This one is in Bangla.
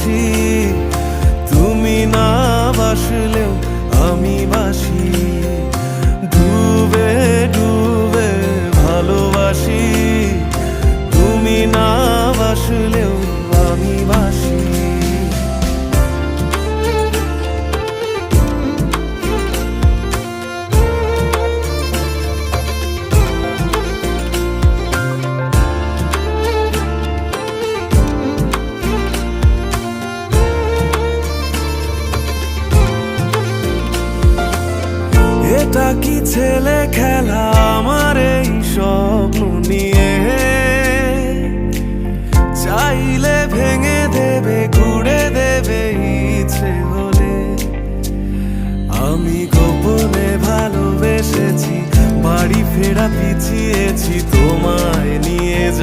বাসি, তুমি না বাসলেও আমি বাসি। ডুবে ডুবে ভালোবাসি, তুমি না বাসলেও আমি বাসি। এটা কি ছেলে খেলা আমার এই স্বপ্ন নিয়ে? চাইলে ভেঙে দেবে, ঘুরে দেবে ইচ্ছে হলে। আমি গোপনে ভালোবেসেছি, বাড়ি ফেরা পিছিয়েছি তোমায় নিয়ে।